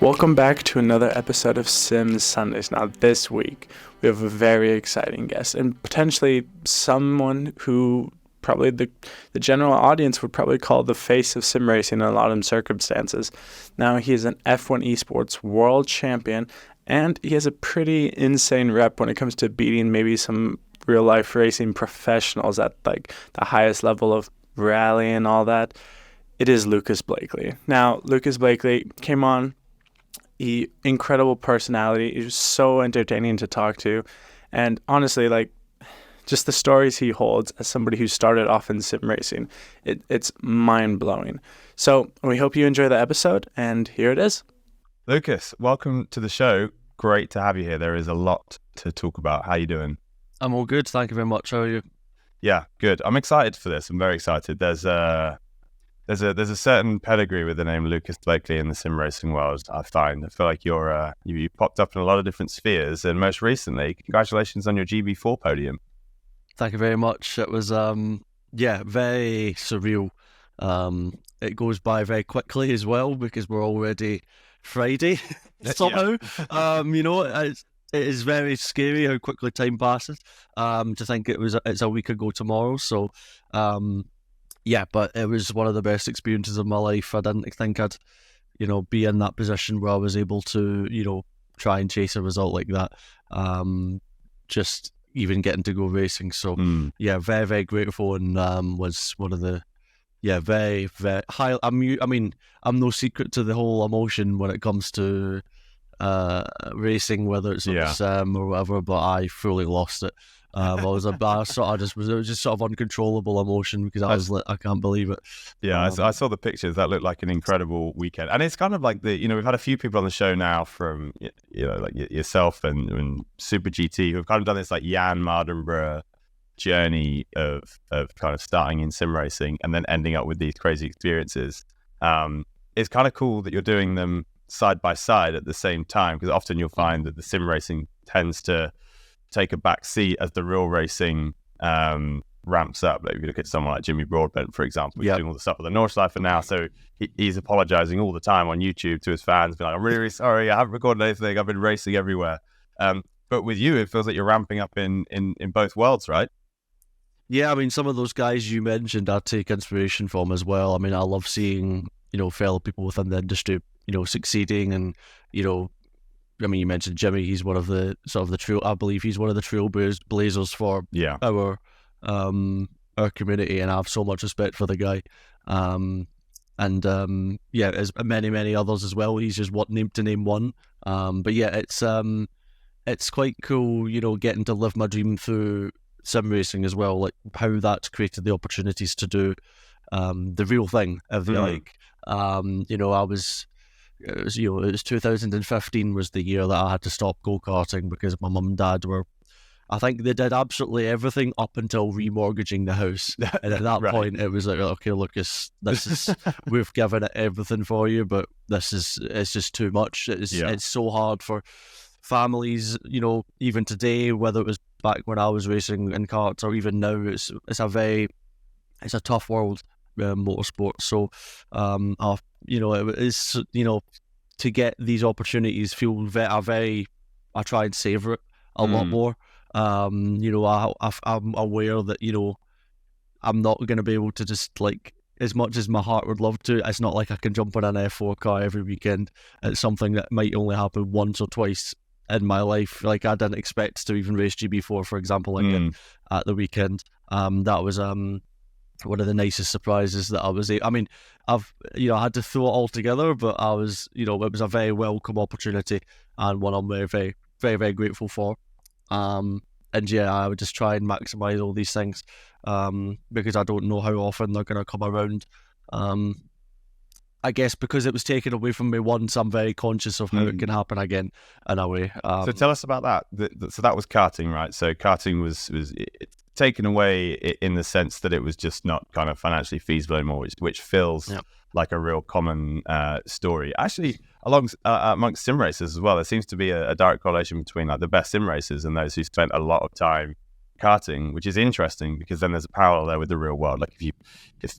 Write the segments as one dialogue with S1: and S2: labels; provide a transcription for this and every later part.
S1: Welcome back to another episode of Sims Sundays. Now this week we have a very exciting guest and potentially someone who probably the general audience would probably call the face of sim racing in a lot of circumstances. Now he is an F1 esports world champion and he has a pretty insane rep when it comes to beating maybe some real life racing professionals at like the highest level of rally and all that. It is Lucas Blakely. Now Lucas Blakely came on. Incredible personality. He was so entertaining to talk to, and honestly, like just the stories he holds as somebody who started off in sim racing, it's mind-blowing. So we hope you enjoy the episode, and here it is.
S2: Lucas, welcome to the show. Great to have you here. There is a lot to talk about. How you doing?
S3: I'm all good, thank you very much. How are you?
S2: Yeah, good. I'm excited for this. I'm very excited. There's a certain pedigree with the name Lucas Blakely in the sim racing world. I feel like you popped up in a lot of different spheres, and most recently, congratulations on your GB4 podium.
S3: Thank you very much. It was very surreal. It goes by very quickly as well because we're already Friday somehow. It is very scary how quickly time passes. To think it's a week ago tomorrow. So. But it was one of the best experiences of my life. I didn't think I'd, be in that position where I was able to, try and chase a result like that. Just even getting to go racing. So, very, very grateful, and was one of the, very, very high. I'm no secret to the whole emotion when it comes to racing, whether it's on the sim or whatever, but I fully lost it. It was just sort of uncontrollable emotion because I was like, I can't believe it.
S2: Yeah, I saw the pictures. That looked like an incredible weekend, and it's kind of like we've had a few people on the show now from like yourself and Super GT who've kind of done this like Jan Mardenborough journey of kind of starting in sim racing and then ending up with these crazy experiences. It's kind of cool that you're doing them side by side at the same time, because often you'll find that the sim racing tends to take a back seat as the real racing ramps up. Like if you look at someone like Jimmy Broadbent, for example, he's doing all the stuff with the Nordschleifer now, so he's apologizing all the time on YouTube to his fans, being like, I'm really, really sorry, I haven't recorded anything, I've been racing everywhere. But with you, it feels like you're ramping up in both worlds, right?
S3: Yeah, I mean, some of those guys you mentioned I take inspiration from as well. I mean, I love seeing, fellow people within the industry, succeeding, and, I mean, you mentioned Jimmy. He's one of the sort of the trail. I believe he's one of the trailblazers for our community, and I have so much respect for the guy. As many others as well. He's just to name one. It's quite cool, getting to live my dream through sim racing as well. Like how that's created the opportunities to do the real thing. If you like, It was 2015 was the year that I had to stop go-karting because my mum and dad I think they did absolutely everything up until remortgaging the house. And at that point, it was like, okay, Lucas, we've given it everything for you, but it's just too much. It's so hard for families, even today, whether it was back when I was racing in karts or even now, it's a tough world, motorsport. So, it is, to get these opportunities I try and savor it a lot more. I'm aware that, I'm not going to be able to just like, as much as my heart would love to, it's not like I can jump in an F4 car every weekend. It's something that might only happen once or twice in my life. Like I didn't expect to even race GB4, for example, again at the weekend. That was one of the nicest surprises that I was. I mean, I had to throw it all together, but I was, it was a very welcome opportunity and one I'm very, very, very, very grateful for. I would just try and maximize all these things because I don't know how often they're going to come around. I guess because it was taken away from me once, I'm very conscious of how it can happen again in a way.
S2: So tell us about that. So that was karting, right? So karting was taken away in the sense that it was just not kind of financially feasible anymore, which feels like a real common story. Actually, amongst sim racers as well, there seems to be a direct correlation between like the best sim racers and those who spent a lot of time karting, which is interesting because then there's a parallel there with the real world. Like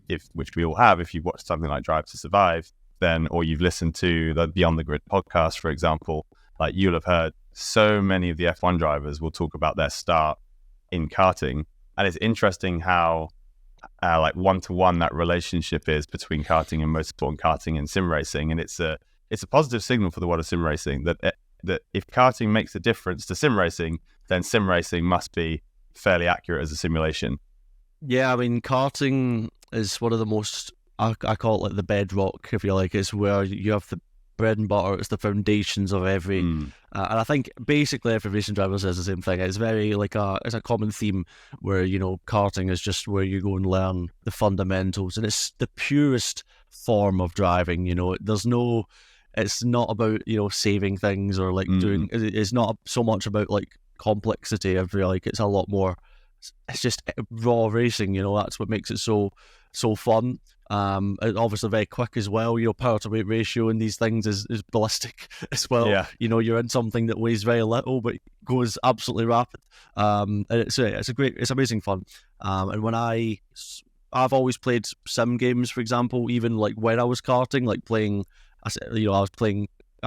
S2: if which we all have, if you watch something like Drive to Survive, then, or you've listened to the Beyond the Grid podcast, for example, like you'll have heard so many of the F1 drivers will talk about their start in karting. And it's interesting how like one-to-one that relationship is between karting and motorsport and karting and sim racing. And it's a positive signal for the world of sim racing that if karting makes a difference to sim racing, then sim racing must be fairly accurate as a simulation.
S3: Yeah, I mean, karting is one of the most, I call it like the bedrock, if you like. It's where you have the bread and butter, it's the foundations of every, and I think basically every racing driver says the same thing. It's very like it's a common theme where, you know, karting is just where you go and learn the fundamentals, and it's the purest form of driving. You know, it's not about, you know, saving things or like doing, it's not so much about like complexity. I feel like it's a lot more, it's just raw racing, you know. That's what makes it so fun. And obviously very quick as well. You know, power to weight ratio in these things is ballistic as well.
S2: Yeah.
S3: You know, you're in something that weighs very little but goes absolutely rapid. And it's amazing fun. And when I've always played sim games, for example, even like when I was karting, like playing, I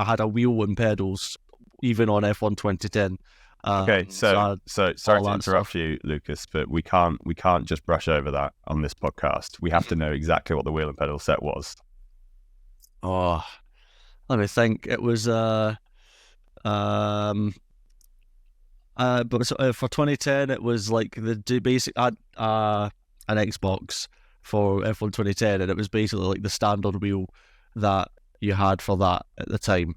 S3: had a wheel and pedals even on F1 2010.
S2: Okay, so sorry to interrupt you, Lucas, but we can't just brush over that on this podcast. We have to know exactly what the wheel and pedal set was.
S3: Oh, let me think. It was but for 2010, it was like the basic. I had an Xbox for F1 2010, and it was basically like the standard wheel that you had for that at the time.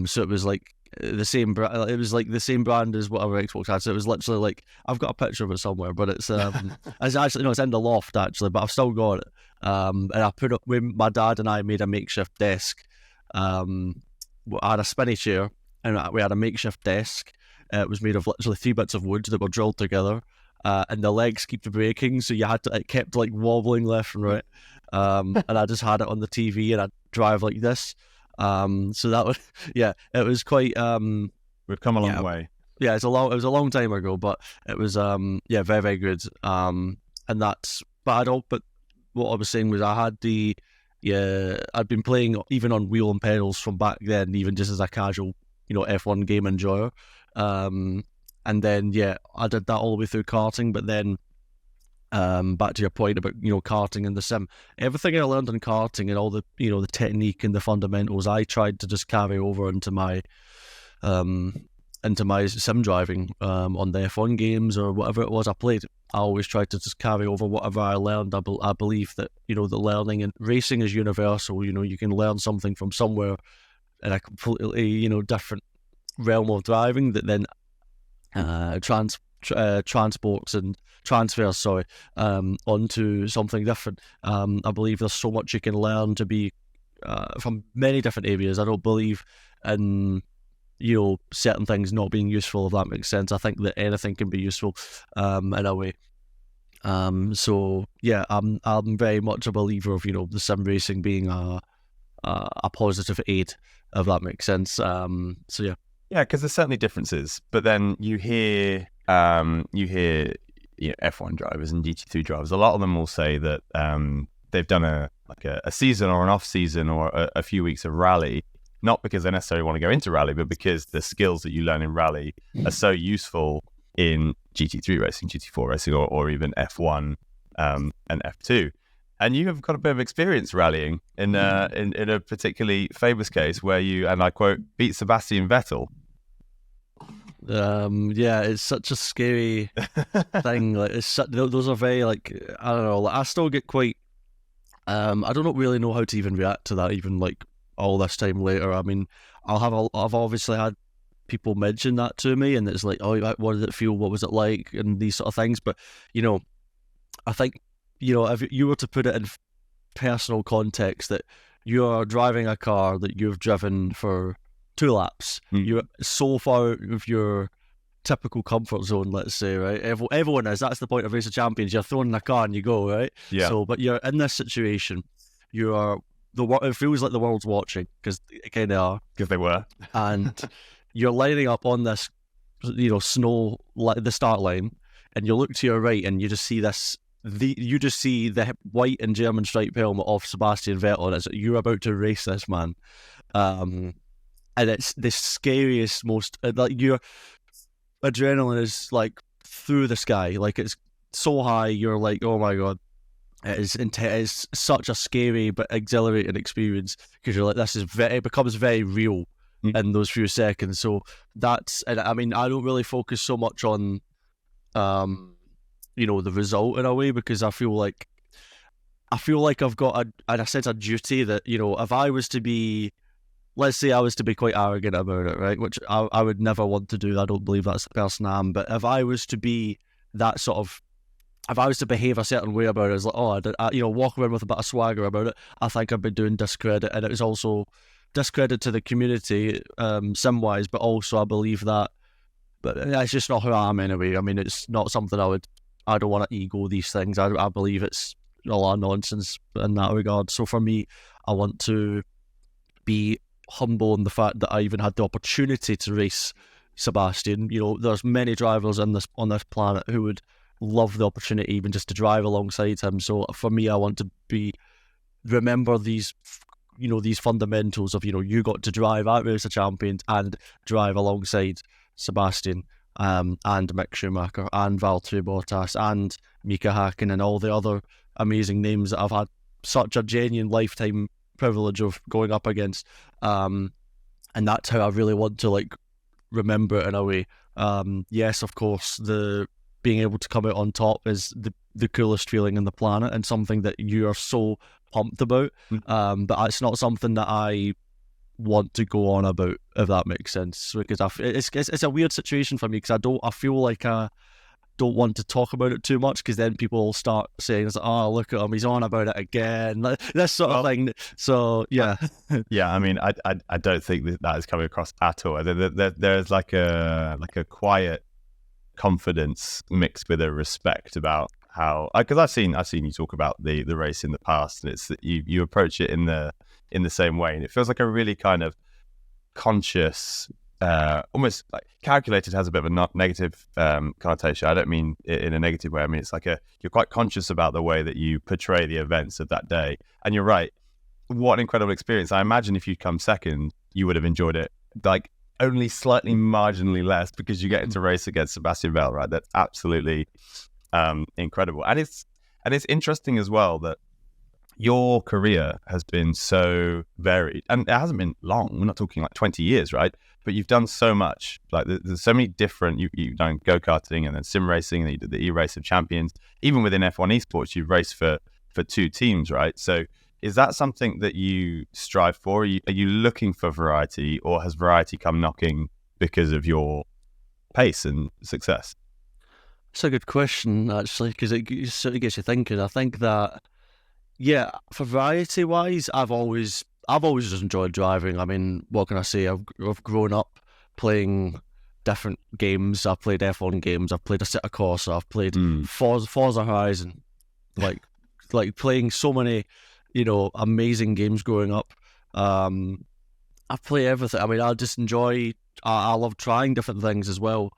S3: So it was like the same brand. It was like the same brand as whatever Xbox had. So it was literally like, I've got a picture of it somewhere, but it's it's in the loft actually, but I've still got it. And I put up with my dad and I made a makeshift desk. I had a spinny chair and we had a makeshift desk. It was made of literally 3 bits of wood that were drilled together. And the legs kept breaking, so it kept like wobbling left and right. And I just had it on the TV and I'd drive like this. So that was, it was quite,
S2: we've come a long way.
S3: Yeah, it was a long time ago, but it was, very, very good. And that's, but what I was saying was I'd been playing even on wheel and pedals from back then, even just as a casual, you know, F1 game enjoyer. And then, I did that all the way through karting, but then, back to your point about, you know, karting and the sim, everything I learned in karting and all the, you know, the technique and the fundamentals, I tried to just carry over into my sim driving, on the F1 games or whatever it was I played. I always tried to just carry over whatever I learned. I believe that, you know, the learning and racing is universal. You know, you can learn something from somewhere in a completely, you know, different realm of driving that then transports and transfers onto something different. I believe there's so much you can learn to be from many different areas. I don't believe in, you know, certain things not being useful, if that makes sense. I think that anything can be useful in a way. So yeah, I'm very much a believer of, you know, the sim racing being a positive aid, if that makes sense. So yeah.
S2: Yeah, because there's certainly differences, but then you hear you know, F1 drivers and GT3 drivers. A lot of them will say that they've done a season or an off season or a few weeks of rally, not because they necessarily want to go into rally, but because the skills that you learn in rally are so useful in GT3 racing, GT4 racing, or even F1 and F2. And you have got a bit of experience rallying in a particularly famous case where you, and I quote, beat Sebastian Vettel.
S3: It's such a scary thing. Like, those are very, like, I don't know. Like, I still get quite. I don't really know how to even react to that, even like all this time later. I mean, I've obviously had people mention that to me, and it's like, oh, what did it feel? What was it like? And these sort of things. But, you know, I think, you know, if you were to put it in personal context, that you're driving a car that you've driven for 2 laps, you're so far out of your typical comfort zone, let's say, right? Everyone is. That's the point of Race of Champions. You're thrown in a car and you go, right?
S2: Yeah.
S3: So, but you're in this situation. It feels like the world's watching, because it kind of are.
S2: Because they were.
S3: And you're lining up on this, you know, snow, the start line, and you look to your right and you just see this you just see the white and German stripe helmet of Sebastian Vettel, and it's like, you're about to race this man, and it's the scariest, most like your adrenaline is like through the sky, like it's so high. You're like, oh my god, it's such a scary but exhilarating experience because you're like, it becomes very real in those few seconds. So and I mean, I don't really focus so much on the result in a way, because I feel like I've got a sense of duty that, if I was to be, let's say I was to be quite arrogant about it, right, which I would never want to do. I don't believe that's the person I am. But if I was to be that sort of, if I was to behave a certain way about it, it's like, walk around with a bit of swagger about it, I think I've been doing discredit, and it was also discredit to the community, sim-wise, but also I believe that, but it's just not who I am anyway. I mean, it's not something I don't want to ego these things. I believe it's a lot of nonsense in that regard. So for me, I want to be humble in the fact that I even had the opportunity to race Sebastian. There's many drivers on this planet who would love the opportunity even just to drive alongside him. So for me, I want to remember these fundamentals of, you got to drive at Race of Champions and drive alongside Sebastian, and Mick Schumacher and Valtteri Bottas and Mika Hakkinen and all the other amazing names that I've had such a genuine lifetime privilege of going up against, and that's how I really want to remember it in a way. Yes, of course, the being able to come out on top is the coolest feeling on the planet and something that you are so pumped about, but it's not something that I want to go on about, if that makes sense, because it's a weird situation for me, because I feel like I don't want to talk about it too much, because then people will start saying, oh, look at him, he's on about it again, this sort of thing. So yeah.
S2: Yeah, I mean, I don't think that is coming across at all. There's like a quiet confidence mixed with a respect about how, because I've seen you talk about the race in the past, and it's that you approach it in the same way, and it feels like a really kind of conscious, almost like calculated has a bit of a negative connotation. I don't mean it in a negative way. I mean, it's like you're quite conscious about the way that you portray the events of that day. And you're right, what an incredible experience. I imagine if you'd come second, you would have enjoyed it like only slightly marginally less, because you get into race against Sebastian Vettel, right? That's absolutely incredible. And it's interesting as well that your career has been so varied, and it hasn't been long. We're not talking like 20 years, right? But you've done so much. Like there's so many different. You've done go-karting and then sim racing, and you did the E-Race of Champions. Even within F1 esports, you've raced for two teams, right? So is that something that you strive for? Are you looking for variety, or has variety come knocking because of your pace and success?
S3: It's a good question, actually, because it sort of gets you thinking. I think that, yeah, for variety-wise, I've always just enjoyed driving. I mean, what can I say? I've grown up playing different games. I've played F1 games. I've played Assetto Corsa. I've played Forza Horizon. Like playing so many, amazing games growing up. I play everything. I mean, I just enjoy. I love trying different things as well.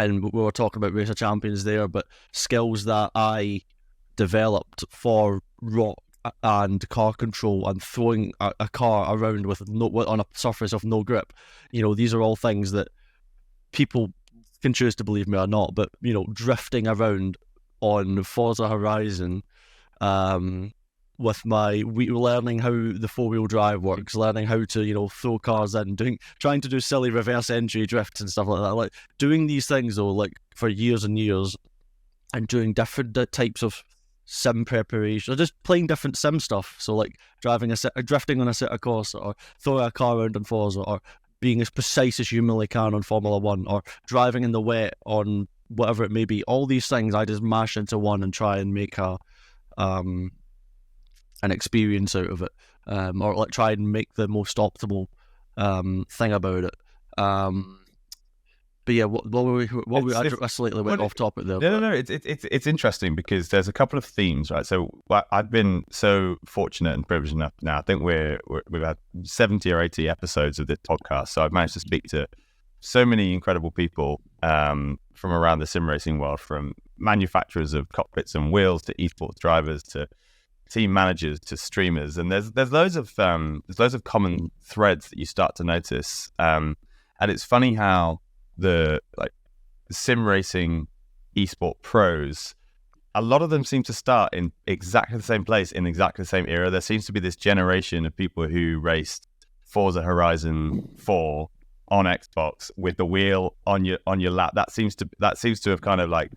S3: And we were talking about Race of Champions there, but skills that I developed for rock and car control and throwing a car around on a surface of no grip. These are all things that people can choose to believe me or not, but drifting around on Forza Horizon, with learning how the 4-wheel drive works, learning how to throw cars in, trying to do silly reverse entry drifts and stuff like that. Like doing these things though, like for years and years, and doing different types of sim preparation, or just playing different sim stuff. So like drifting on a Assetto Corsa, or throwing a car around on Forza, or being as precise as you humanly can on Formula 1, or driving in the wet on whatever it may be. All these things I just mash into one and try and make an experience out of it, or like try and make the most optimal thing about it. But yeah, I slightly went off topic there.
S2: No. It's interesting because there's a couple of themes, right? So I've been so fortunate and privileged enough now. I think we've had 70 or 80 episodes of this podcast, so I've managed to speak to so many incredible people from around the sim racing world, from manufacturers of cockpits and wheels to esports drivers to team managers to streamers, and there's loads of common threads that you start to notice, and it's funny how the sim racing esport pros, a lot of them seem to start in exactly the same place in exactly the same era. There seems to be this generation of people who raced Forza Horizon 4 on Xbox with the wheel on your lap. That seems to have kind of like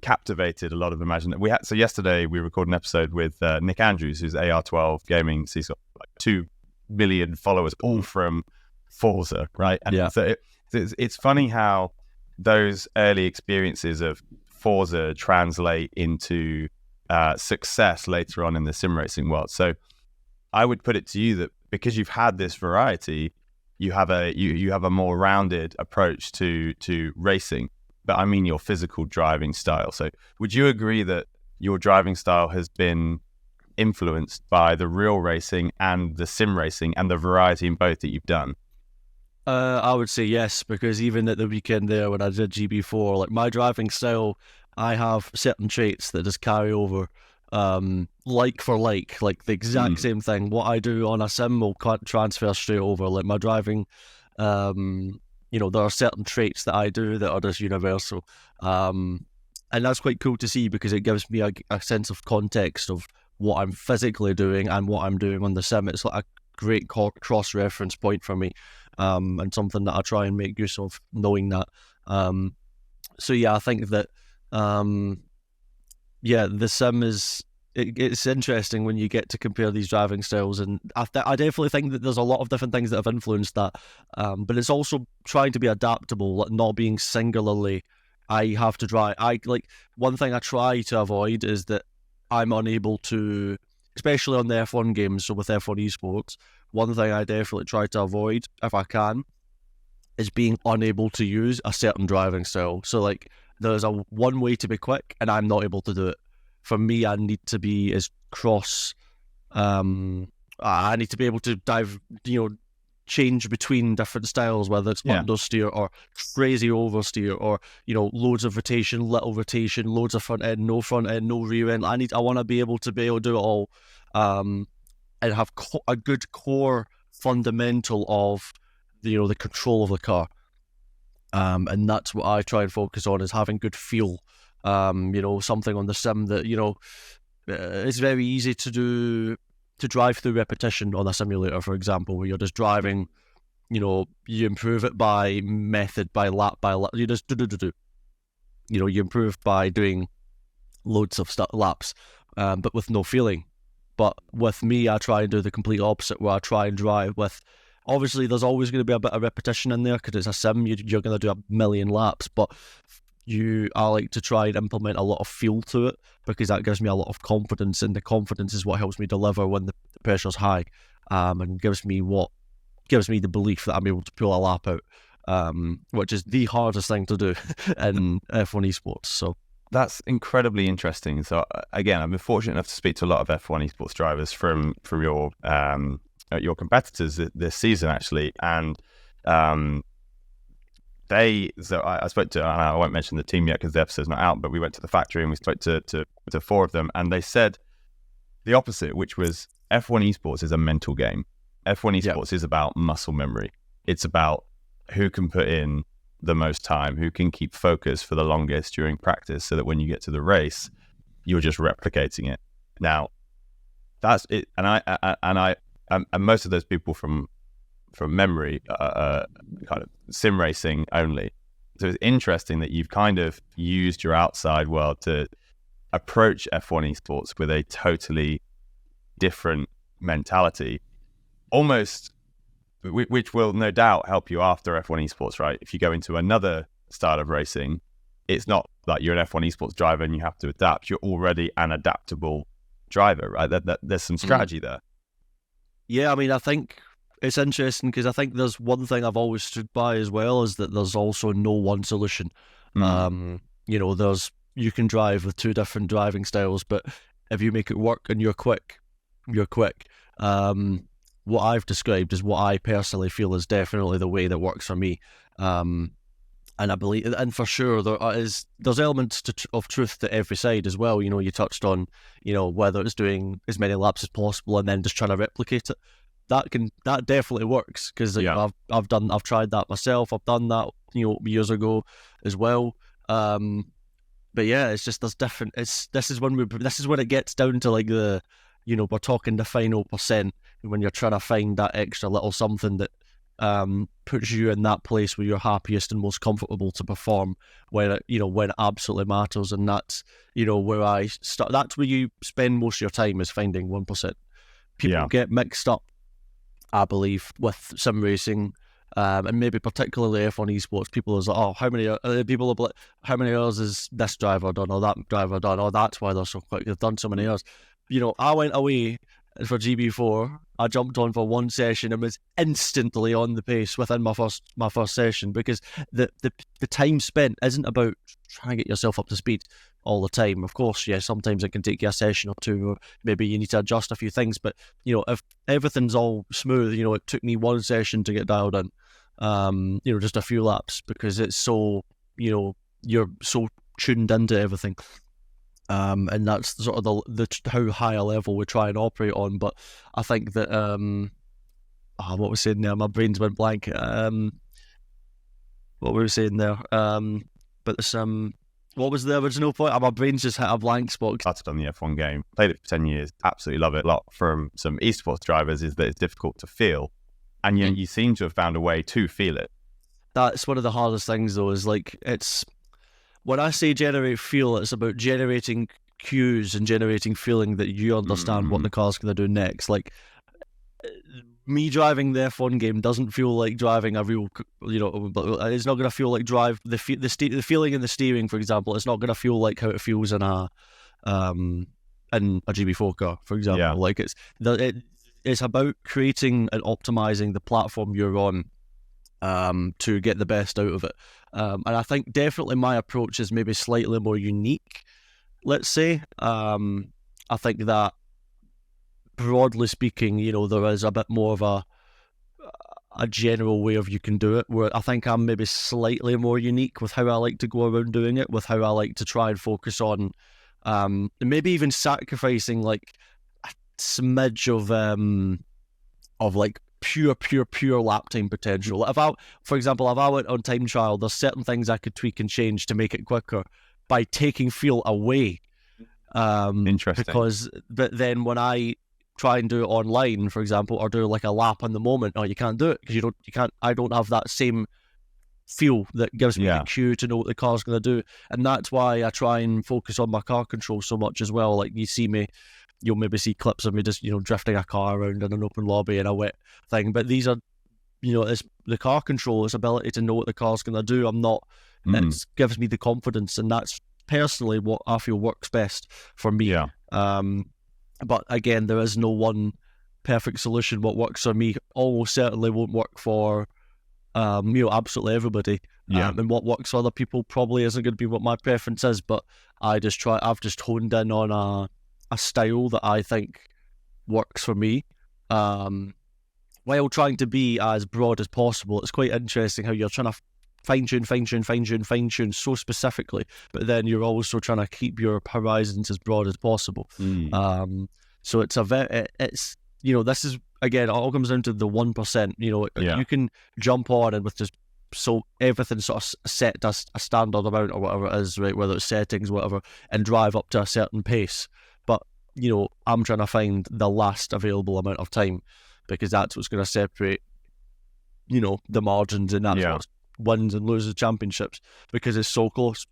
S2: captivated a lot of imagination. So yesterday we recorded an episode with Nick Andrews, who's AR12 Gaming. So he's got like 2 million followers, all from Forza, right? And so it's funny how those early experiences of Forza translate into success later on in the sim racing world. So I would put it to you that because you've had this variety, you have a more rounded approach to racing, but I mean your physical driving style. So would you agree that your driving style has been influenced by the real racing and the sim racing and the variety in both that you've done?
S3: I would say yes, because even at the weekend there when I did GB4, like my driving style, I have certain traits that just carry over, like for like the exact same thing. What I do on a sim will transfer straight over. Like my driving, there are certain traits that I do that are just universal, and that's quite cool to see because it gives me a sense of context of what I'm physically doing and what I'm doing on the sim. It's like a great cross-reference point for me, and something that I try and make use of, knowing that. So yeah, I think that the sim is it's interesting when you get to compare these driving styles, and I definitely think that there's a lot of different things that have influenced that, but it's also trying to be adaptable, like not being singularly I have to drive. One thing I try to avoid is that I'm unable to, especially on the F1 games, so with F1 esports, one thing I definitely try to avoid, if I can, is being unable to use a certain driving style. So like, there's one way to be quick, and I'm not able to do it. For me, I need to be as cross. I need to be able to change between different styles, whether it's understeer or crazy oversteer, or loads of rotation, little rotation, loads of front end, no rear end. I want to be able to do it all, and have a good core fundamental of the control of the car, and that's what I try and focus on, is having good feel. Something on the sim that it's very easy to drive through repetition on a simulator, for example, where you're just driving, you improve it by method, by lap, you just do. You improve by doing loads of laps, but with no feeling. But with me, I try and do the complete opposite, where I try and drive with, obviously there's always going to be a bit of repetition in there because it's a sim, you're going to do a million laps, but I like to try and implement a lot of feel to it, because that gives me a lot of confidence, and the confidence is what helps me deliver when the pressure's high, and gives me the belief that I'm able to pull a lap out, which is the hardest thing to do in F1 esports. So
S2: that's incredibly interesting. So again, I've been fortunate enough to speak to a lot of F1 esports drivers from your competitors this season, actually, and I spoke to, and I won't mention the team yet because the episode's not out, but we went to the factory and we spoke to 4 of them, and they said the opposite, which was F1 esports is a mental game. F1 esports is about muscle memory. It's about who can put in the most time, who can keep focus for the longest during practice, so that when you get to the race, you're just replicating it. Now, that's it, and most of those people from memory kind of sim racing only. So it's interesting that you've kind of used your outside world to approach F1 esports with a totally different mentality, almost, which will no doubt help you after F1 esports, right? If you go into another style of racing, it's not like you're an F1 esports driver and you have to adapt. You're already an adaptable driver, right? There's some strategy there.
S3: Yeah, I mean, I think it's interesting because I think there's one thing I've always stood by as well, is that there's also no one solution. You can drive with 2 different driving styles, but if you make it work and you're quick, you're quick. What I've described is what I personally feel is definitely the way that works for me. And I believe, and for sure, there's elements of truth to every side as well. You know, you touched on, you know, whether it's doing as many laps as possible and then just trying to replicate it. That definitely works, because I've tried that myself. I've done that, you know, years ago as well. But yeah, it's just, there's different. This is when it gets down to like the, you know, we're talking the final percent, when you're trying to find that extra little something that puts you in that place where you're happiest and most comfortable to perform when it absolutely matters. And that's, you know, where I start. That's where you spend most of your time, is finding 1%. People get mixed up, I believe, with sim racing. And maybe particularly F1 esports, people is like, oh, how many hours is this driver done, or that driver done? Oh, that's why they're so quick. They've done so many hours. You know, I went away for GB4. I jumped on for one session and was instantly on the pace within my first session, because the time spent isn't about trying to get yourself up to speed all the time. Of course, yeah, sometimes it can take you a session or two, or maybe you need to adjust a few things. But, you know, if everything's all smooth, you know, it took me one session to get dialed in. You know, just a few laps, because it's so, you know, you're so tuned into everything. And that's sort of the how high a level we try and operate on. But I think that what was saying there? My brain's went blank. What were we saying there? But what was the original point? My brain's just hit a blank spot.
S2: Started on the F1 game, played it for 10 years, absolutely love it. A lot from some esports drivers is that it's difficult to feel, and you seem to have found a way to feel it.
S3: That's one of the hardest things, though, is like, it's, when I say generate feel, it's about generating cues and generating feeling that you understand what the car's going to do next. Like, me driving the F1 game doesn't feel like driving a real, you know, it's not going to feel like the feeling in the steering, for example. It's not going to feel like how it feels in a GB4 car, for example.
S2: Yeah.
S3: Like, it's about creating and optimizing the platform you're on to get the best out of it. And I think definitely my approach is maybe slightly more unique, let's say. I think that, broadly speaking, you know, there is a bit more of a general way of you can do it, where I think I'm maybe slightly more unique with how I like to go around doing it, with how I like to try and focus on maybe even sacrificing like a smidge of like pure lap time potential. For example, if I went on time trial, there's certain things I could tweak and change to make it quicker by taking feel away.
S2: Interesting.
S3: But then when I try and do it online, for example, or do like a lap on the moment, you can't do it, because I don't have that same feel that gives me the cue to know what the car's going to do. And that's why I try and focus on my car control so much as well. Like, you'll maybe see clips of me just, you know, drifting a car around in an open lobby in a wet thing. But these are, you know, it's the car control, its ability to know what the car's going to do. It gives me the confidence, and that's personally what I feel works best for me.
S2: Yeah.
S3: But again, there is no one perfect solution. What works for me almost certainly won't work for, you know, absolutely everybody. And what works for other people probably isn't going to be what my preference is. But I've just honed in on a style that I think works for me, while trying to be as broad as possible. It's quite interesting how you're trying to fine-tune so specifically, but then you're also trying to keep your horizons as broad as possible. So it's you know, this is, again, it all comes down to the 1%. You know, you can jump on and with just, so everything sort of set a standard amount or whatever it is, right, whether it's settings, whatever, and drive up to a certain pace. But, you know, I'm trying to find the last available amount of time, because that's what's going to separate, you know, the margins, and that's what wins and loses championships, because it's so close.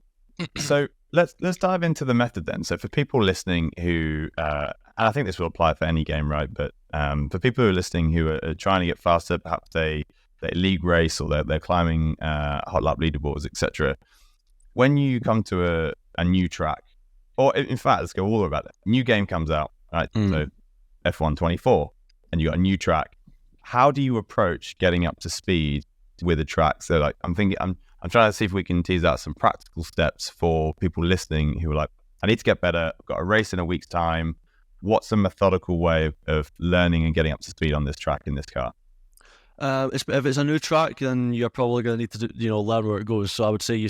S2: So let's dive into the method then. So for people listening who, and I think this will apply for any game, right? But for people who are listening who are trying to get faster, perhaps they league race, or they're climbing hot lap leaderboards, etc. When you come to a new track, or in fact, let's go all about it. New game comes out, right? So F1 24, and you got a new track. How do you approach getting up to speed with a track? So like, I'm trying to see if we can tease out some practical steps for people listening who are like, I need to get better. I've got a race in a week's time. What's a methodical way of learning and getting up to speed on this track in this car?
S3: If it's a new track, then you're probably going to need to learn where it goes. So I would say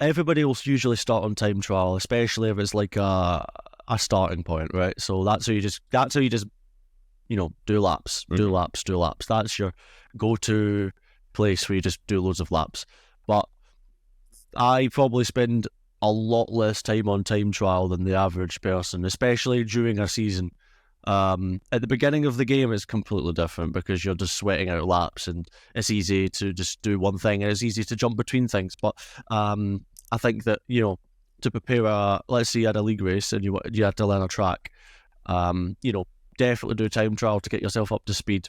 S3: everybody will usually start on time trial, especially if it's like a starting point, right? So that's how you just do laps, do laps. That's your go-to place where you just do loads of laps. But I probably spend a lot less time on time trial than the average person, especially during a season. At the beginning of the game, it's completely different because you're just sweating out laps and it's easy to just do one thing and it's easy to jump between things. But I think that, to prepare let's say you had a league race and you had to learn a track, definitely do time trial to get yourself up to speed.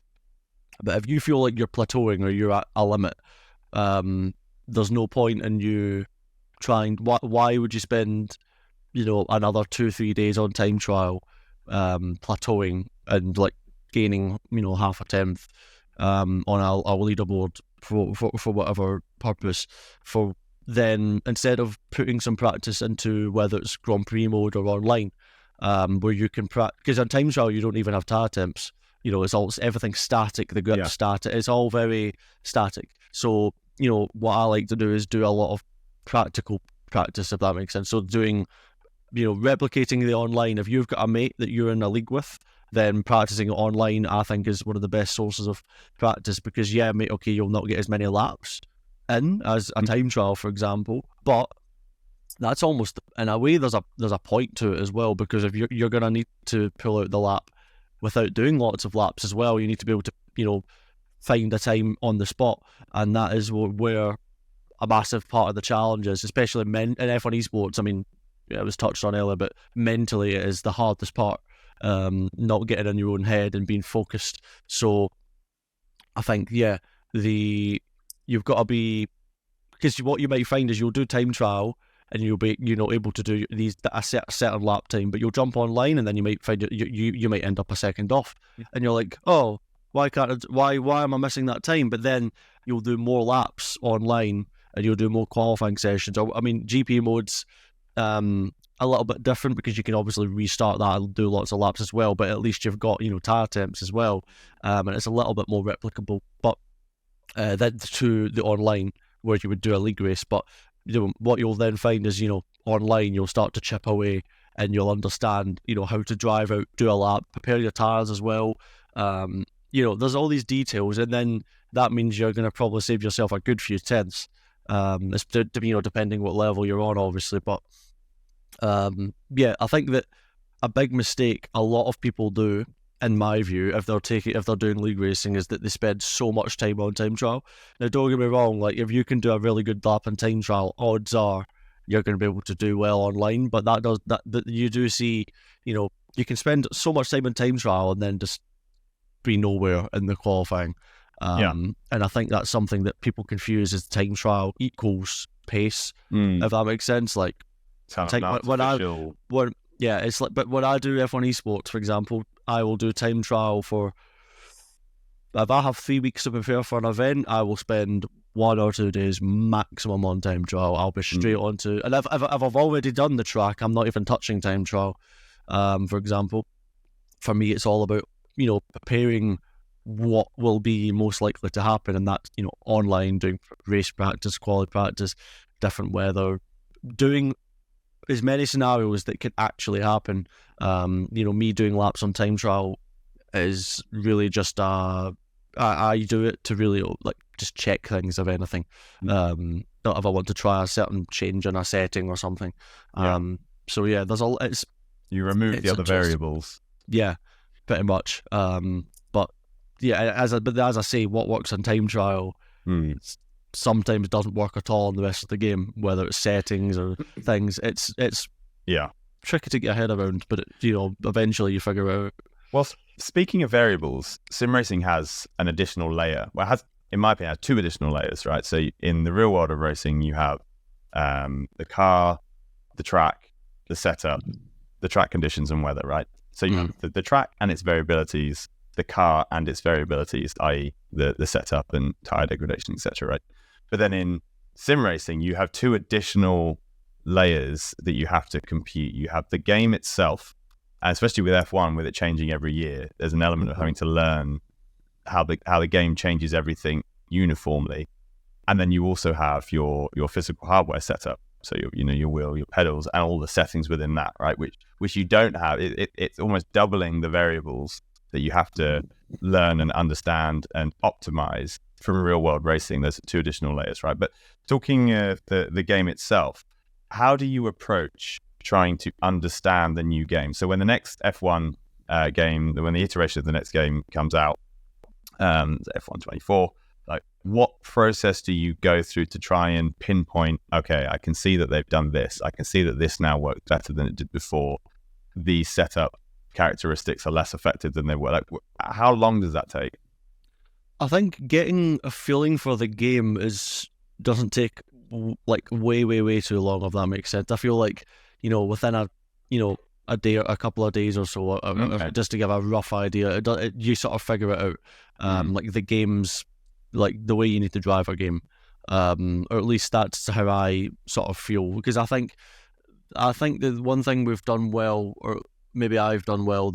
S3: But if you feel like you're plateauing or you're at a limit, there's no point in you trying. Why would you spend, another 2-3 days on time trial, plateauing and like gaining, half a tenth, on a leaderboard for whatever purpose, for then instead of putting some practice into whether it's Grand Prix mode or online, where you can practice, because on time trial you don't even have tire temps. It's everything's static. The grip's static. It's all very static. So what I like to do is do a lot of practical practice, if that makes sense. So doing, replicating the online. If you've got a mate that you're in a league with, then practicing it online, I think, is one of the best sources of practice. Because mate, okay, you'll not get as many laps in as a time trial, for example, but that's almost, in a way, there's a point to it as well, because if you're going to need to pull out the lap without doing lots of laps as well, you need to be able to find a time on the spot, and that is where a massive part of the challenge is, especially in F1 esports. I mean, it was touched on earlier, but mentally it is the hardest part, not getting in your own head and being focused. So I think you've got to be, because what you might find is you'll do time trial and you'll be able to do a certain lap time, but you'll jump online and then you might find you might end up a second off, and you're like, oh, why am I missing that time? But then you'll do more laps online and you'll do more qualifying sessions. I mean, GP mode's a little bit different because you can obviously restart that and do lots of laps as well, but at least you've got tire temps as well, and it's a little bit more replicable. But then to the online where you would do a league race, but what you'll then find is online you'll start to chip away and you'll understand how to drive out, do a lap, prepare your tires as well. There's all these details, and then that means you're going to probably save yourself a good few tenths, depending what level you're on, obviously. But I think that a big mistake a lot of people do, in my view, if they're doing league racing, is that they spend so much time on time trial. Now, don't get me wrong, like if you can do a really good lap in time trial, odds are you're going to be able to do well online. But that you do see, you can spend so much time in time trial and then just be nowhere in the qualifying. And I think that's something that people confuse as time trial equals pace, if that makes sense. Like, it's like when I do F1 esports, for example, I will do time trial for, if I have 3 weeks to prepare for an event, I will spend 1 or 2 days maximum on time trial. I'll be straight onto, and if I've already done the track, I'm not even touching time trial. For example, for me, it's all about preparing what will be most likely to happen, and that's online, doing race practice, quality practice, different weather, doing as many scenarios that could actually happen. Me doing laps on time trial is really just I do it to really just check things, if anything. Not if I want to try a certain change in a setting or something. There's
S2: you remove the other variables.
S3: Yeah, pretty much. But as I say, what works on time trial sometimes doesn't work at all in the rest of the game, whether it's settings or things. It's tricky to get your head around, but eventually you figure it out.
S2: Well, speaking of variables, sim racing has an additional layer. Well, it has, in my opinion, 2 additional layers, right? So in the real world of racing, you have the car, the track, the setup, the track conditions and weather, right? So you have the track and its variabilities, the car and its variabilities, i.e. the setup and tire degradation, etc., right? But then in sim racing, you have 2 additional layers that you have to compute. You have the game itself, and especially with F1, with it changing every year, there's an element of having to learn how the game changes everything uniformly, and then you also have your physical hardware setup. So your wheel, your pedals, and all the settings within that, right? Which you don't have. It's almost doubling the variables that you have to learn and understand and optimize from real world racing. There's 2 additional layers, right? But talking the game itself, how do you approach trying to understand the new game? So when the next F1 game, when the iteration of the next game comes out, F1 24. Like, what process do you go through to try and pinpoint, okay, I can see that they've done this. I can see that this now works better than it did before. These setup characteristics are less effective than they were. Like, how long does that take?
S3: I think getting a feeling for the game doesn't take like way too long, if that makes sense. I feel like, within a day, a couple of days or so, just to give a rough idea, you sort of figure it out. Like the game's, like the way you need to drive a game, or at least that's how I sort of feel. Because I think the one thing we've done well, or maybe I've done well,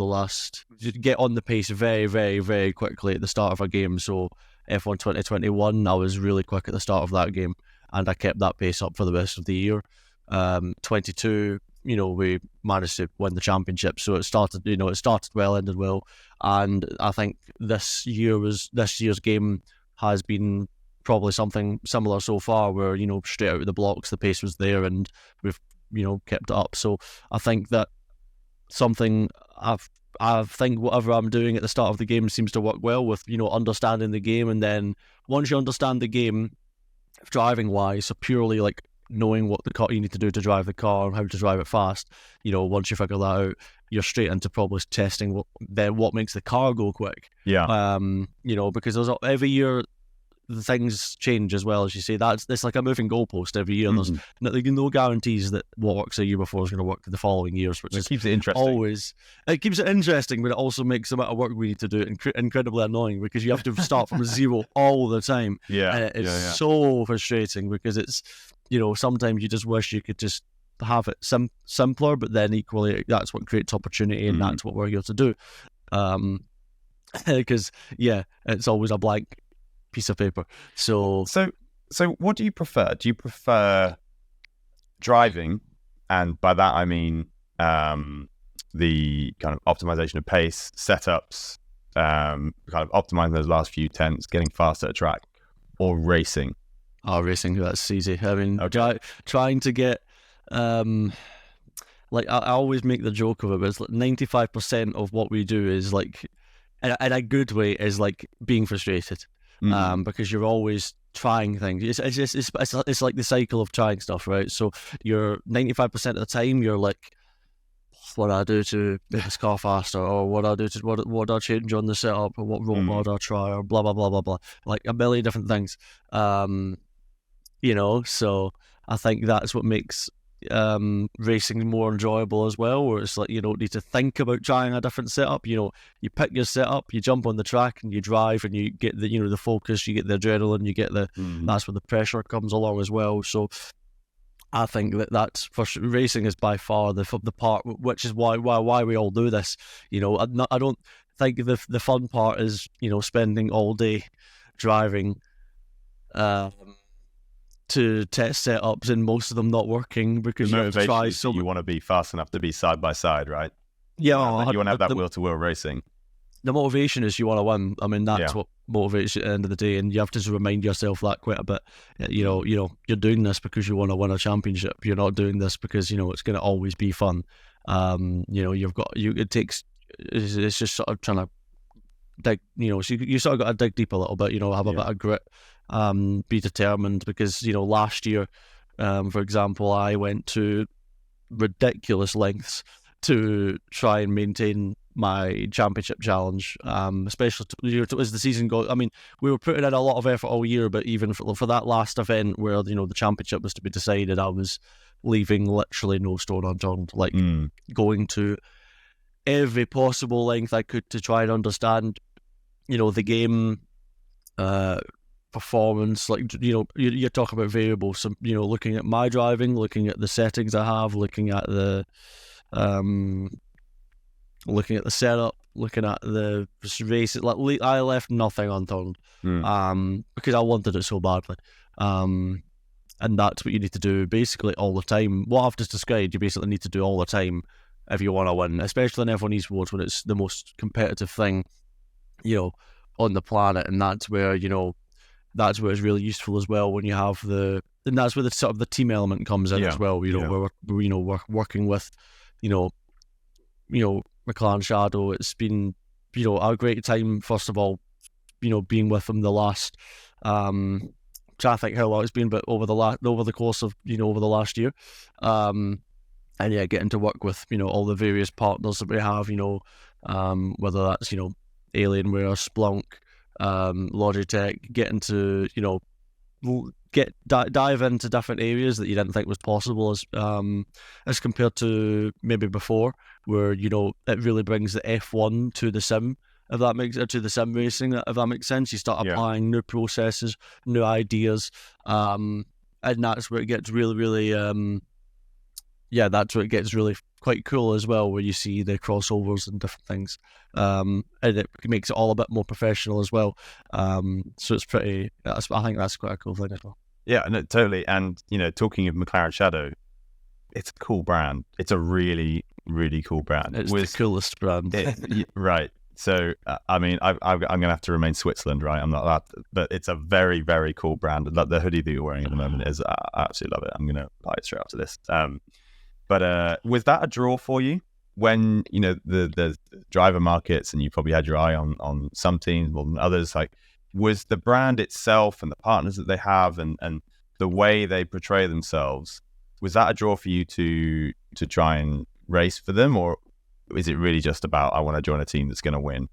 S3: get on the pace very, very, very quickly at the start of a game. So F1 2021, I was really quick at the start of that game, and I kept that pace up for the rest of the year. 22, we managed to win the championship, so it started well, ended well, and I think this year's game has been probably something similar so far, where straight out of the blocks the pace was there, and we've kept it up. So I think that something I think whatever I'm doing at the start of the game seems to work well with understanding the game, and then once you understand the game driving wise, so purely like knowing what the car you need to do to drive the car and how to drive it fast, once you figure that out, you're straight into probably testing what makes the car go quick.
S2: Yeah.
S3: Because every year the things change as well, as you say. It's like a moving goalpost every year. There's no guarantees that what works a year before is going to work the following years, which
S2: keeps it interesting.
S3: It keeps it interesting, but it also makes the amount of work we need to do incredibly annoying, because you have to start from zero all the time.
S2: Yeah,
S3: and it's so frustrating, because it's sometimes you just wish you could just have it simpler, but then equally that's what creates opportunity, and that's what we're here to do. Because it's always a blank piece of paper. So
S2: what do you prefer? Do you prefer driving, and by that I mean the kind of optimization of pace, setups, kind of optimizing those last few tenths, getting faster at track, or racing?
S3: Racing, that's easy. I mean, trying to get like I always make the joke of it, but it's like 95% of what we do is like, in a good way, is like being frustrated. Because you're always trying things. It's like the cycle of trying stuff, right? So you're 95% of the time you're like, what do I do to make this car faster, or what do I do to what do I change on the setup, or what roll bar do I try, or blah blah blah blah blah, like a million different things. So I think that's what makes racing more enjoyable as well, where it's like you don't need to think about trying a different setup. You pick your setup, you jump on the track, and you drive, and you get the the focus, you get the adrenaline, you get that's where the pressure comes along as well. So I think that's for racing is by far the part, which is why we all do this. I don't think the fun part is spending all day driving to test setups, and most of them not working, because
S2: the
S3: you have to try so
S2: you want to be fast enough to be side by side, right?
S3: Yeah,
S2: you want to have that wheel-to-wheel racing.
S3: The motivation is you want to win. I mean, that's what motivates you at the end of the day, and you have to remind yourself that quite a bit. You're doing this because you want to win a championship. You're not doing this because it's going to always be fun. It's just sort of trying to dig. So you sort of got to dig deep a little bit. Have a bit of grit. Be determined, because last year, for example, I went to ridiculous lengths to try and maintain my championship challenge, especially as the season goes. I mean, we were putting in a lot of effort all year, but even for that last event where the championship was to be decided, I was leaving literally no stone unturned, like going to every possible length I could to try and understand the game, performance. Like you're talking about variables, so looking at my driving, looking at the settings I have, looking at the setup, looking at the races. Like I left nothing unturned, because I wanted it so badly. And that's what you need to do basically all the time. What I've just described, you basically need to do all the time if you want to win, especially in F1 esports when it's the most competitive thing, on the planet. And that's where, that's where it's really useful as well when you have and that's where the sort of the team element comes in as well. We're working with, McLaren Shadow. It's been, a great time, first of all, being with them the last, trying to think how long it's been, but over the course of over the last year, and yeah, getting to work with all the various partners that we have, whether that's Alienware, Splunk, Logitech, getting to dive into different areas that you didn't think was possible as compared to maybe before, where it really brings the F1 to the sim. If that makes to the sim racing, if that makes sense, you start applying new processes, new ideas, and that's where it gets really, really, that's where it gets really quite cool as well, where you see the crossovers and different things, and it makes it all a bit more professional as well. So it's pretty. I think that's quite a cool thing as well.
S2: Yeah, no, totally. And talking of McLaren Shadow, it's a cool brand. It's a really, really cool brand.
S3: It's the coolest brand,
S2: right? So, I'm going to have to remain Switzerland, right? I'm not allowed to, but it's a very, very cool brand. Like the hoodie that you're wearing at the moment is, I absolutely love it. I'm going to buy it straight after this. But was that a draw for you when, the driver markets, and you probably had your eye on some teams more than others? Like, was the brand itself and the partners that they have and the way they portray themselves, was that a draw for you to try and race for them, or is it really just about, I want to join a team that's going to win?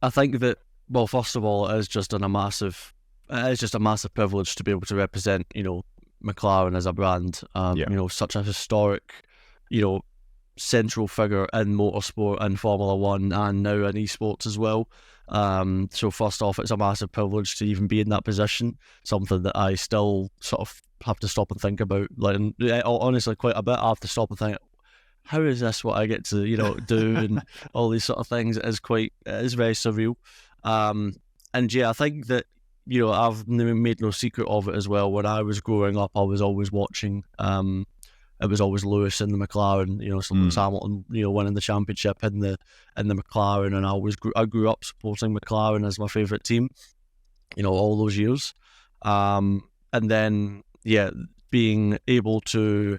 S2: I
S3: think that, well, first of all, it is just a massive privilege to be able to represent, McLaren as a brand, such a historic, central figure in motorsport and Formula One and now in esports as well. So first off, it's a massive privilege to even be in that position, something that I still sort of have to stop and think about. Like, honestly, quite a bit. I have to stop and think, how is this what I get to, do, and all these sort of things. It is very surreal. And yeah, I think that, I've made no secret of it as well. When I was growing up, I was always watching, it was always Lewis in the McLaren, Lewis Hamilton, winning the championship in the McLaren, and I grew up supporting McLaren as my favourite team, all those years. And then, being able to,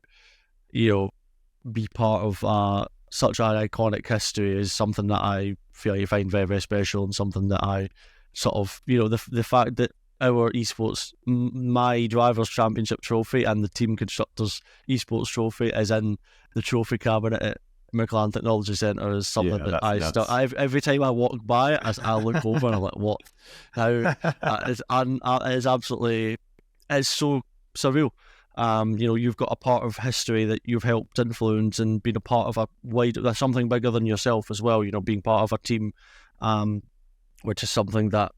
S3: be part of such an iconic history is something that I feel you find very, very special, and something that I sort of, the fact that our esports, my drivers' championship trophy and the team constructors' esports trophy is in the trophy cabinet at McLaren Technology Centre is something that every time I walk by it, I look over and I'm like, what? How? It's absolutely, it's so surreal. You've got a part of history that you've helped influence and been a part of something bigger than yourself as well, being part of a team, which is something that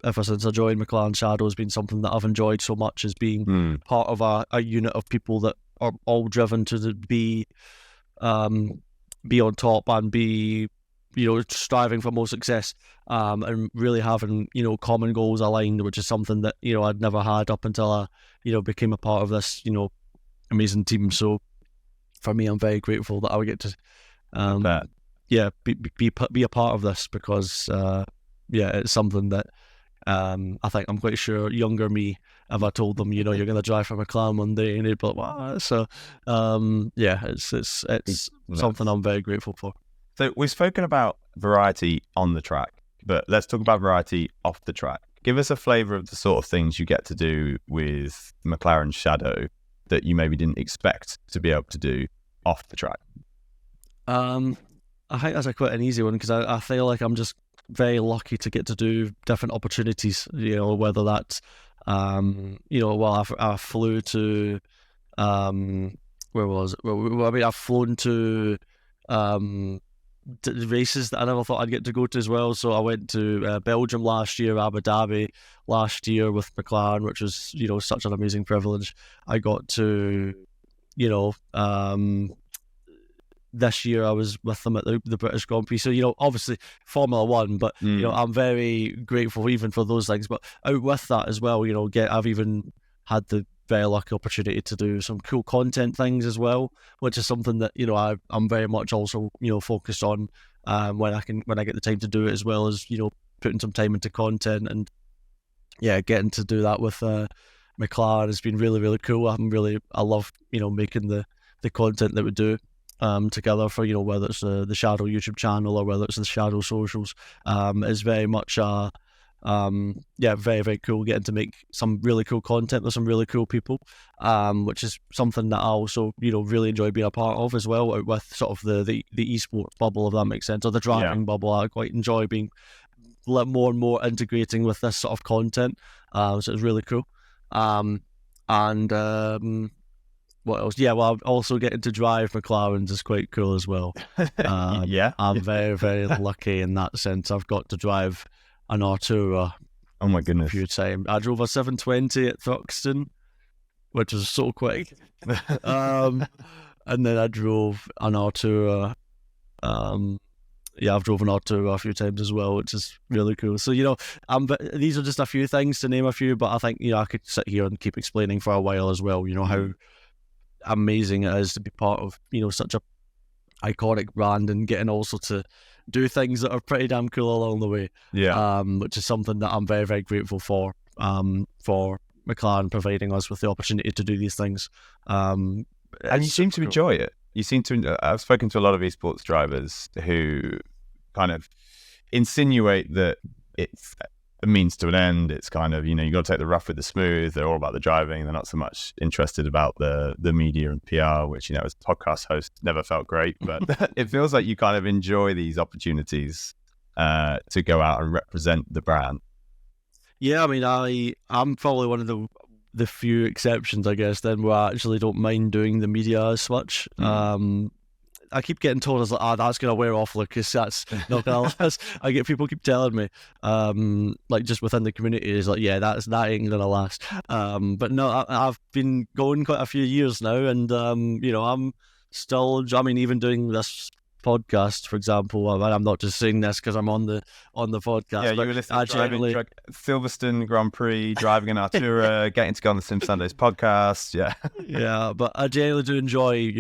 S3: ever since I joined McLaren Shadow has been something that I've enjoyed so much, as being part of a unit of people that are all driven to be on top and be, striving for more success, and really having, common goals aligned, which is something that, I'd never had up until I, became a part of this, amazing team. So for me, I'm very grateful that I would get to, be a part of this, because, it's something that, I think I'm quite sure younger me, if I told them, you're going to drive for McLaren one day, and they'd be like, wow. So, it's something I'm very grateful for.
S2: So we've spoken about variety on the track, but let's talk about variety off the track. Give us a flavour of the sort of things you get to do with McLaren Shadow that you maybe didn't expect to be able to do off the track. I think that's quite an easy one, because I feel like I'm just very lucky to get to do different opportunities, whether that's, I flew to, where was it? Well, I've flown to races that I never thought I'd get to go to as well. So I went to Belgium last year, Abu Dhabi last year with McLaren, which was, such an amazing privilege. I got to,
S3: this year I was with them at the British Grand Prix. So, obviously Formula One, but, I'm very grateful even for those things. But out with that as well, I've even had the very lucky opportunity to do some cool content things as well, which is something that, I'm very much also, focused on when I get the time to do it, as well as, putting some time into content. And getting to do that with McLaren has been really, really cool. I love, making the content that we do together for, whether it's the Shadow YouTube channel or whether it's the Shadow socials. Is very much very, very cool getting to make some really cool content with some really cool people, which is something that I also, really enjoy being a part of as well, out with sort of the esports bubble, if that makes sense, or the driving bubble. I quite enjoy being more and more integrating with this sort of content, so it's really cool. What else? I'm also getting to drive McLarens is quite cool as well. I'm very, very lucky in that sense. I've got to drive an Artura.
S2: Oh my goodness!
S3: A few times. I drove a 720 at Thruxton, which was so quick. And then I drove an Artura. I've driven Artura a few times as well, which is really cool. So, these are just a few things to name a few, but I think, I could sit here and keep explaining for a while as well, how amazing it is to be part of, such a iconic brand, and getting also to do things that are pretty damn cool along the way. Which is something that I'm very, very grateful for McLaren providing us with the opportunity to do these things.
S2: And you seem to enjoy it. You seem to. I've spoken to a lot of esports drivers who kind of insinuate that it's a means to an end. It's kind of, you got to take the rough with the smooth. They're all about the driving. They're not so much interested about the media and PR, which, as a podcast host, never felt great. But it feels like you kind of enjoy these opportunities to go out and represent the brand.
S3: Yeah, I mean, I'm probably one of the few exceptions, I guess, then, where I actually don't mind doing the media as much. I keep getting told, that's going to wear off, Lucas. That's not going to last. People keep telling me, just within the community, is that ain't going to last. But no, I've been going quite a few years now, and I'm still. I mean, even doing this podcast, for example, I'm not just saying this because I'm on the podcast.
S2: Yeah, you were listening to Silverstone Grand Prix, driving an Artura, getting to go on the Sim Sundays podcast.
S3: Yeah, but I generally do enjoy,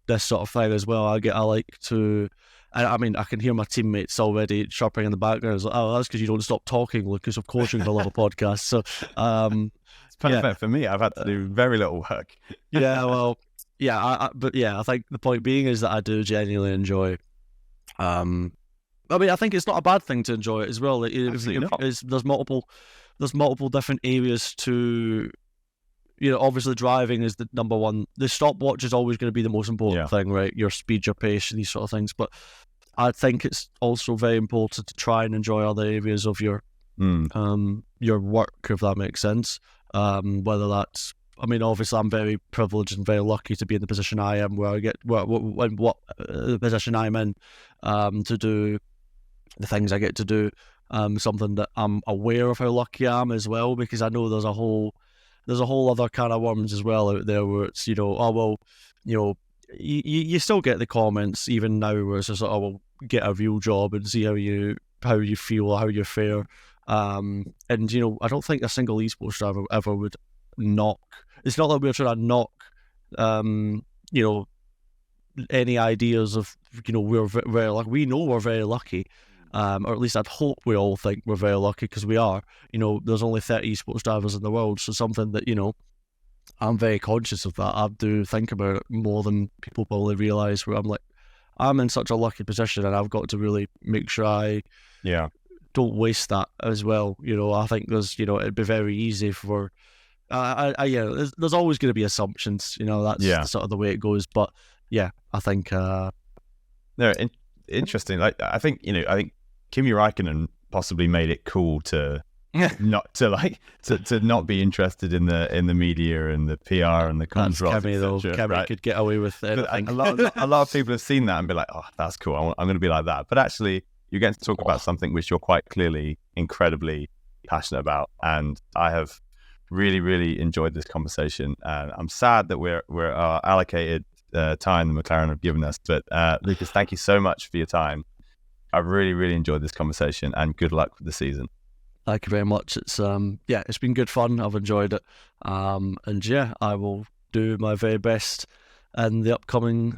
S3: this sort of thing as well. I like to. I mean, I can hear my teammates already chirping in the background. It's like, oh, that's because you don't stop talking, Lucas. Of course you're going to love a podcast. So,
S2: it's perfect for me. I've had to do very little work.
S3: I think the point being is that I do genuinely enjoy. I mean, I think it's not a bad thing to enjoy it as well. There's multiple different areas to. Obviously driving is the number one. The stopwatch is always going to be the most important thing, right? Your speed, your pace, these sort of things. But I think it's also very important to try and enjoy other areas of your work, if that makes sense. Whether that's, I mean, obviously I'm very privileged and very lucky to be in the position I am, where I get the position I'm in, to do the things I get to do. Something that I'm aware of how lucky I am as well, because I know there's a whole other kind of worms as well out there where it's, you still get the comments even now where it's just like, oh, well, get a real job and see how you feel, how you fare. And, I don't think a single esports driver ever would knock. It's not that we're trying to knock, any ideas of, we're very lucky. We know we're very lucky. Or at least I'd hope we all think we're very lucky, because we are. There's only 30 esports drivers in the world, so something that, I'm very conscious of that. I do think about it more than people probably realise, where I'm like, I'm in such a lucky position, and I've got to really make sure I don't waste that as well. I think there's, it'd be very easy for, there's always going to be assumptions, that's sort of the way it goes. But yeah, I think,
S2: interesting. I think Kimi Räikkönen possibly made it cool to not be interested in the media and the PR and the controls.
S3: Kimi, though. Kimi could get away with it.
S2: A lot of people have seen that and be like, oh, that's cool. I'm going to be like that. But actually, you're getting to talk about something which you're quite clearly incredibly passionate about, and I have really, really enjoyed this conversation. And I'm sad that we're allocated time the McLaren have given us. But Lucas, thank you so much for your time. I've really, really enjoyed this conversation, and good luck with the season.
S3: Thank you very much. It's it's been good fun. I've enjoyed it, and yeah, I will do my very best in the upcoming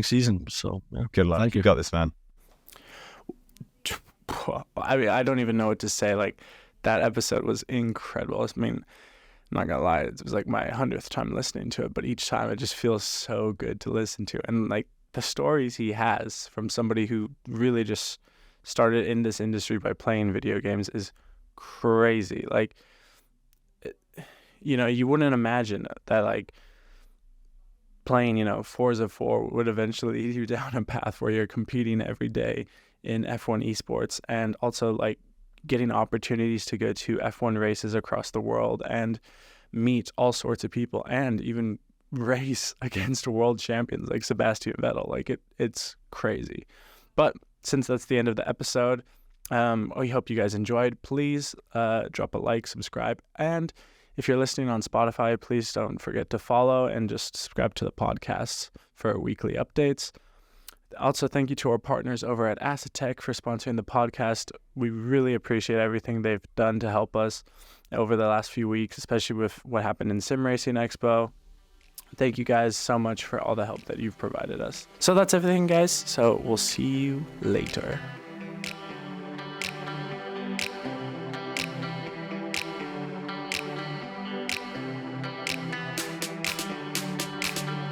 S3: season. So yeah,
S2: good luck.
S3: Thank you.
S2: You got this, man.
S1: I mean, I don't even know what to say. Like, that episode was incredible. I mean, I'm not gonna lie, it was like my 100th time listening to it, but each time it just feels so good to listen to. And like the stories he has from somebody who really just started in this industry by playing video games is crazy. Like, you wouldn't imagine that like playing, Forza 4 would eventually lead you down a path where you're competing every day in F1 esports, and also like getting opportunities to go to F1 races across the world and meet all sorts of people, and even race against world champions like Sebastian Vettel. Like it's crazy. But since that's the end of the episode, we hope you guys enjoyed. Please drop a like, subscribe, and if you're listening on Spotify, please don't forget to follow and just subscribe to the podcast for weekly updates. Also, thank you to our partners over at Asset Tech for sponsoring the podcast. We really appreciate everything they've done to help us over the last few weeks, especially with what happened in Sim Racing Expo. Thank you guys so much for all the help that you've provided us. So that's everything, guys. So we'll see you later.